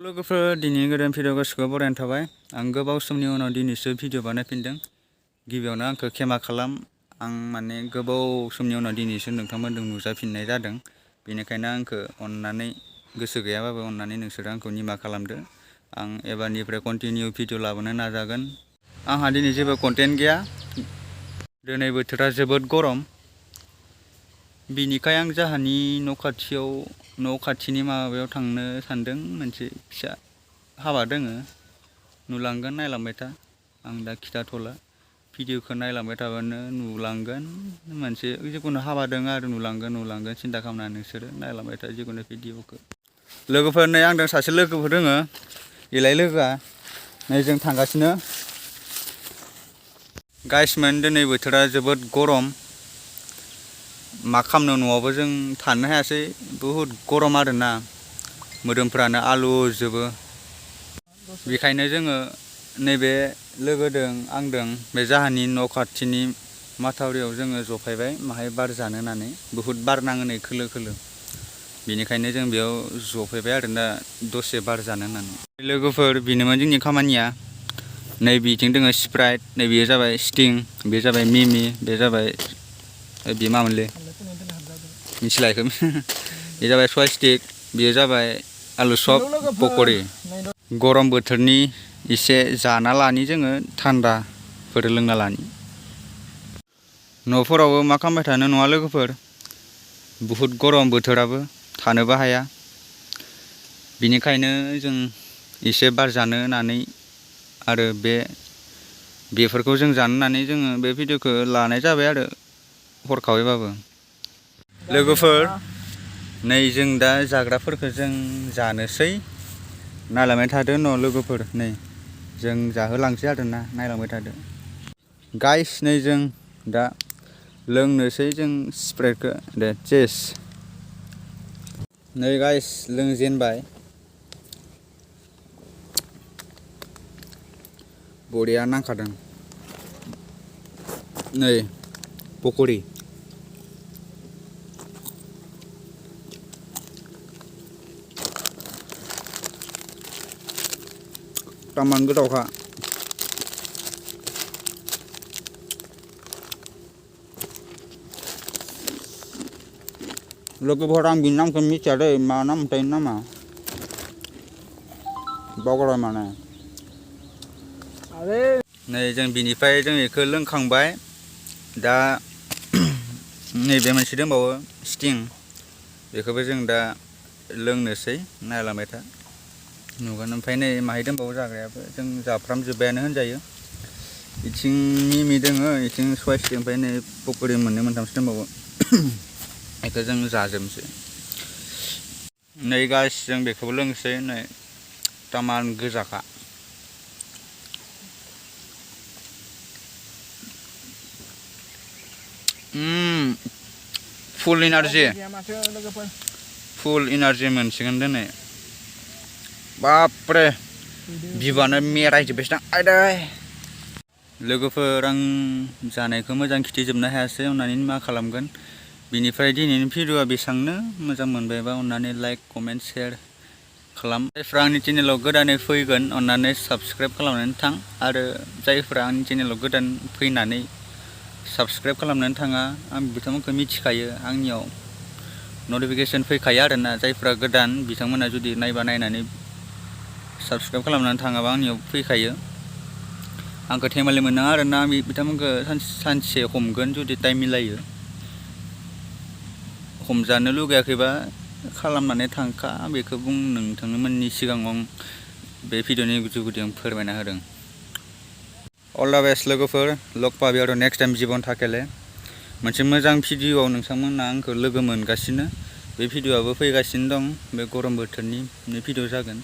लोगोफोर दिनैनि गोदान भिडिअ गासिखौबो बरायनाय थाबाय। आं गोबाव समनि उनाव दिनैसो भिडिअ बानायफिनदों। गिबियावनो आंखौ क्षमा खालाम। आं माने गोबाव समनि उनाव दिनैसो नोंथांमोनजों नुजाफिननाय जादों। बेनिखायनो आंखौ अननानै गोसो गैयाबाबो अननानै नोंसोरो आंखौ निमाहा खालामदो। आं एबारनिफ्राय कन्टिनिउ भिडिअ लाबोनो नाजागोन। आंहा दिनै जेबो कन्टेन्ट गैया। दिनै बोथोरा जोबोद गरम। बिनिखाय आं जाहानि न' खाथिनि माबायाव थांनो सानदों। मोनसे फिसा हाबा दोङो, नुलांगोन, नायलांबाय था। आं दा खिथाथ'ला, भिडिअखौ नायलांबाय थाबानो नुलांगोन। मोनसे जिखुनु हाबा दोङो आरो नुलांगोन सिन्था खालामनानै नोंसोरो नायलांबाय था जिखुनु भिडिअखौ। लोगोफोर नै आंजों सासे लोगोफोर दोङो। इलाय लोगोआ नै जों थांगासिनो। गाइसमोन दिनै बोथोरा जोबोद गरम। मा खालामनो, न'आवबो जों थानो हायासै, बुहुद गरम आरोना। मोदोमफ्रानो आलौजोबो। बेखायनो जोङो नैबे लोगोदों आंदों बे जाहानि न' खाथिनि माथावरियाव जोङो जफायबाय माहाय बार जानो होननानै। बुहुद बार नाङो नै खोलो खोलो। बेनिखायनो जों बेयाव जफायबाय आरो दा दसे बार जानो होननानै। लोगोफोर बेनोमोन जोंनि खामानिया। नै बिथिं दोङो स्प्राइट, नै बेयो जाबाय स्टिं, बे जाबाय मिमि, बे जाबाय बे मामोनलै मिथिला इखो। बे जाबाय सवास्टिक, बेयो जाबाय आलु सब, पक'रि। गरम बोथोरनि एसे जाना लानि जोङो, थान्दाफोर लोंना लानि। न'फोरावबो मा खालामबाय थानो नङा लोगोफोर, बुहुद गरम बोथोराबो, थानोबो हाया। बिनिखायनो जों एसे बार जानो होननानै आरो बेफोरखौ जों जानो होननानै जोङो बे भिडिअखौ लानाय जाबाय आरो हरखाबैबाबो। लोगोफोर नै जों दा जाग्राफोरखौ जों जानोसै। नायलांबाय थादो न' लोगोफोर, नै जों जाहोलांसै आरोना, नायलांबाय थादो। गाइस नै जों दा लोंनोसै जों स्प्राइटखौ। दे चेस। नै गाइस लोंजेनबाय। बरिया नांखादों। नै पक'रि। तामाम गोथावखा। लोगोफोर आं बिनि नामखौ मिथिया दै, मा नामथाय नामा बावगारबाय माने। नै जों बिनिफ्राय जों बेखौ लोंखांबाय। दा नैबे मोनसे दंबावो स्टिं, बेखौबो जों दा लोंनोसै। नायलांबाय था, नुगोन। ओमफ्राय नै माहाय दंबावो जाग्रायाबो, जों जाफ्रामजोब्बायानो होनजायो। इथिं मिमि दोङो, इथिं सवास्टिक, ओमफ्राय नै पक'रि मोननै मोनथामसो दंबावो। बेखौ जों जाजोबनोसै। नै गाइस जों बेखौबो लोंनोसै। नै तामान गोजाखा। फुल इनार्जि मोनसिगोन दिनै। बापरे बिबानो मेरायजोब्बायसो आयदै। लोगोफोर आं जानायखौ मोजां खिथिजोबनो हायासै, अननानै मा खालामगोन। बिनिफ्राय दिनैनि भिडिअआ बेसेबांनो। मोजां मोनबायबा अननानै लाइक, कमेन्ट, शेयार खालाम। जायफ्रा आंनि चेनेलाव गोदानै फैगोन अननानै साबस्क्राइब खालामनानै थां। आरो जायफ्रा आंनि चेनेलाव गोदान फैनानै साबस्क्राइब खालामनानै थाङा, आं बिथांमोनखौ मिथिखायो। आंनियाव नटिफिकेसन फैखायो आरोना। जायफ्रा गोदान बिथांमोना जुदि नायनानै साबस्क्राइब खालामनानै थाङाबा आंनियाव फैखायो। आंखौ थेमालि मोननाङा आरोना, बिथांमोनखौ सानसे हमगोन जुदि टाइम मिलायो। हमजानो लुगैयाखैबा खालामनानै थांखा, बेखौ नोंथांमोननि सिगाङाव आं बे भिडिअनि जुगिदिजों फोरमायना होदों। अल द बेस्ट लोगोफोर। लग पाबि आरो नेक्स्ट टाइम जीवन थाकेले। मोनसे मोजां भिडिअआव नोंथांमोना आंखौ लोगो मोनगासिनो। बे भिडिअआबो फैगासिनो दं। बे गरम बोथोरनि भिडिअ जागोन।